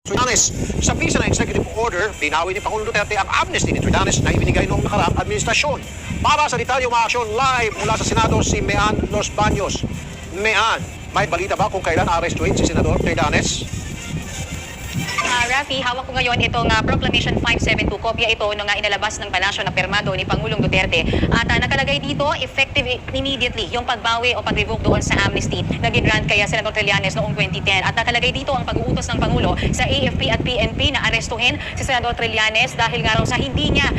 Trillanes, sa bisa ng executive order, binawi ni Pangulong Duterte ang amnesty ni Trillanes na ibinigay noong nakaraang administrasyon. Para sa detalyong mga aksyon live mula sa Senado, si Mean Los Baños. Mean, may balita ba kung kailan arestuhin si Senador Trillanes? Rafi, hawak ko ngayon itong Proclamation 572. Kopya ito nung inalabas ng palasyo na permado ni Pangulong Duterte. At nakalagay dito, effective immediately yung pagbawi o pag-revoke doon sa amnesty na ginrant kaya Senator Trillanes noong 2010. At nakalagay dito ang pag-uutos ng Pangulo sa AFP at PNP na arestuhin si Senator Trillanes dahil nga raw sa hindi niya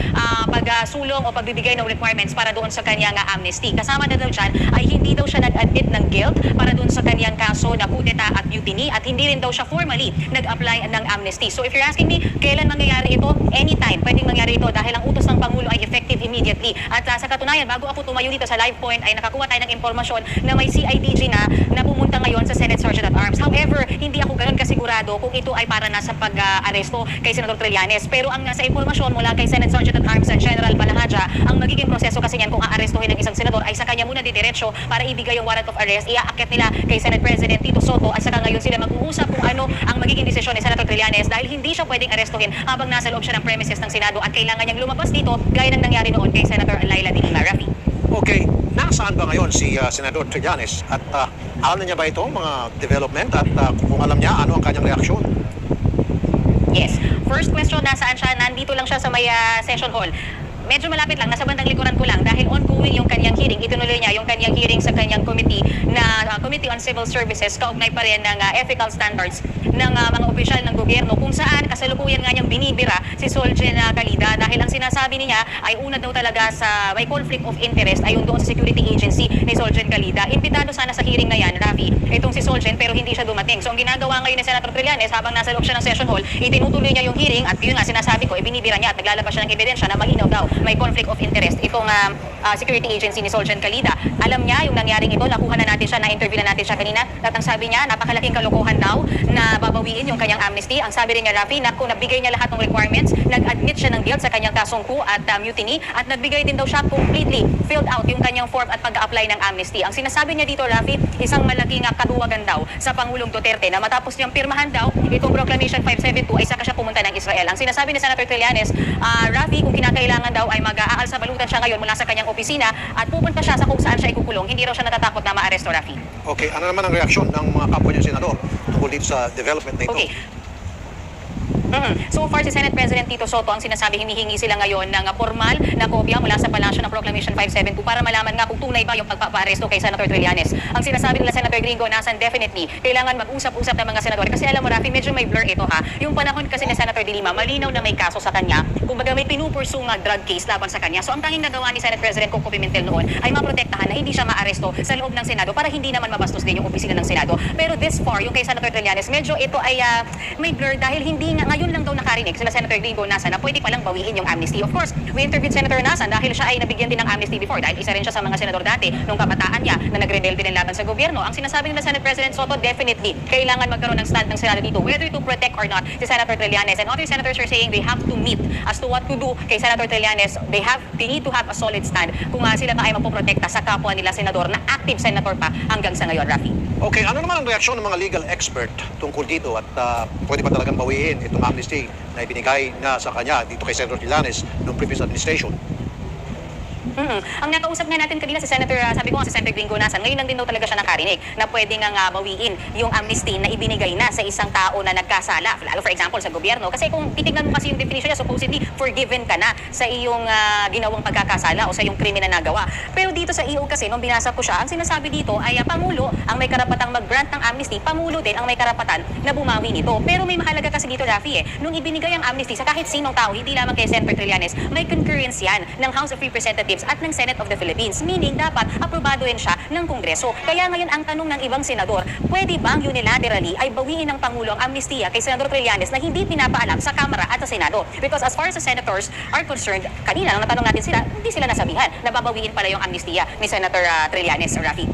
pagsulong o pagbibigay ng requirements para doon sa kanyang amnesty. Kasama na daw dyan ay hindi daw siya nag-admit ng guilt para doon sa kanyang kaso na kudeta at mutiny at hindi rin daw siya formally nag-apply ng amnesty. So if you're asking me, kailan mangyayari ito? Anytime, pwedeng mangyari ito dahil ang utos ng Pangulo ay effective immediately. At sa katunayan, bago ako tumayo dito sa live point, ay nakakuha tayo ng impormasyon na may CIDG na pumunta ngayon sa Senate Sergeant at Arms. However, hindi ako ganun kasigurado kung ito ay para na sa pag-aresto kay Senator Trillanes. Pero ang nasa impormasyon mula kay Senate Sergeant at Arms at General Balahaja, ang magiging proseso kasi niyan kung aarestuhin ng isang senador ay sa kanya muna didiretso para ibigay yung warrant of arrest. Iaakit nila kay Senate President Tito Soto at saka ngayon sila mag-uusap kung ano ang magiging desisyon ni Senator Trillanes dahil hindi siya pwedeng arestuhin habang nasa loob siya ng premises ng Senado at kailangan niyang lumabas dito gaya ng nangyari noon kay Senator Laila de Lima. Rafi. Okay, nasaan ba ngayon si Senador Trillanes? At alam niya ba ito, mga development? At kung alam niya, ano ang kanyang reaksyon? Yes. First question, nasaan siya? Nandito lang siya sa may session hall. Medyo malapit lang, nasa bandang likuran ko lang dahil ongoing yung kanyang hearing. Itinuloy niya yung kanyang hearing sa kanyang committee na Committee on Civil Services, kaugnay pa rin ng ethical standards ng mga opisyal ng gobyerno kung saan kasalukuyan nga niyang binibira si Solgen Calida dahil ang sinasabi niya ay una daw talaga sa may conflict of interest ay yung doon sa security agency ni Solgen Calida. Impitado sana sa hearing na yan, Rafi, itong si Solgen pero hindi siya dumating. So ang ginagawa ngayon ni Senator Trillanes habang nasa loob siya ng session hall, itinutuloy niya yung hearing at yun nga sinasabi ko, ibinibira niya at naglalabas siya ng ebidensya na malinaw daw may conflict of interest itong security agency ni Solgen Calida. Alam niya yung nangyaring ito, nakuha na natin siya, na-interview na natin siya kanina at ang sabi niya, napakalaking kalokohan daw na babawiin yung kanyang amnesty. Ang sabi rin niya, Rafi, na kung nabigay niya lahat ng requirements, nag-admit siya ng guilt sa kanyang kasong coup at mutiny at nagbigay din daw siya completely filled out yung kanyang form at pag-apply ng amnesty. Ang sinasabi niya dito, Rafi, isang malaking kaduwagan daw sa Pangulong Duterte na matapos niyang pirmahan daw itong Proclamation 572 ay saka siya pumunta ng Israel. Ang sinasabi ni Senator Trillanes, Rafi, kung kinakailangan daw ay mag-aal sa balutan siya ngayon mula sa kanyang opisina at pupunta siya sa kung saan siya ikukulong, hindi raw siya natatakot na ma-aresto, Rafi. Okay, ano naman ang reaksyon ng mga kapwa niya senador tungkol dito sa development na ito? Okay. So far, si Senate President Tito Soto ang sinasabi, hinihingi sila ngayon ng formal na kopya mula sa palasyo ng Proclamation 572 para malaman nga kung tunay ba yung pagpapaaresto kay Senator Trillanes. Ang sinasabi nila Senator Gringo, nasan definitely kailangan mag-usap-usap ng mga senador. Kasi alam mo, Rafi, medyo may blur ito ha. Yung panahon kasi ni Senator de Lima, malinaw na may kaso sa kanya. Kumbaga may pinupursue nga drug case laban sa kanya. So ang tanging nagawa ni Senate President Coco Pimentel noon ay maprotektahan na hindi siya maaresto sa loob ng Senado para hindi naman mabastos din yung opisina ng Senado. Pero this far, yung kay Senator Trillanes, medyo ito ay may blur dahil hindi nga ngayon lang daw nakarinig sila Senator Gringo Nasa na pwede palang bawiin yung amnesty. Of course, we interviewed Senator Nasa dahil siya ay nabigyan din ng amnesty before dahil isa rin siya sa mga senador dati nung kabataan niya na nagrebelde din laban sa gobyerno. Ang sinasabi nila Senate President Soto, definitely kailangan magkaroon ng stand ng Senado dito whether to protect or not si Senator Trillanes. And other senators are saying they have to meet as to what to do kay Senator Trillanes. They need to have a solid stand kung sila pa ay mapoprotekta sa kapwa nila senador na active senator pa hanggang sa ngayon, Rafi. Okay, ano naman ang reaksyon ng mga legal expert tungkol dito at pwede pa talagang bawiin itong amnesty na ibinigay na sa kanya dito kay Senator Trillanes noong previous administration? Ang nakausap nga natin kanina si Senator, sabi ko nga si Senator Gringo Nasa, ngayon lang din daw talaga siya nakarinig na pwede nga bawiin yung amnesty na ibinigay na sa isang tao na nagkasala. Lalo for example sa gobyerno. Kasi kung titignan mo kasi yung definition niya, supposedly forgiven ka na sa iyong ginawang pagkakasala o sa iyong krimen na nagawa. Pero dito sa EO kasi, nung binasa ko siya, ang sinasabi dito ay Pangulo ang may karapatang mag-grant ng amnesty, Pangulo din ang may karapatan na bumawi nito. Pero may mahalaga kasi dito, Rafi, nung ibinigay ang amnesty sa kahit sinong tao, hindi lamang kay Senator Trillanes, may concurrence yan ng House of Representatives at ng Senate of the Philippines. Meaning, dapat aprobado rin siya ng Kongreso. Kaya ngayon, ang tanong ng ibang senador, pwede bang unilaterally ay bawiin ng Pangulo ang amnestiya kay Senador Trillanes na hindi pinapaalam sa Kamara at sa Senado? Because as far as the senators are concerned, kanina, nung natanong natin sila, hindi sila nasabihan na babawiin pala yung amnestiya ni Senator Trillanes, Rafi.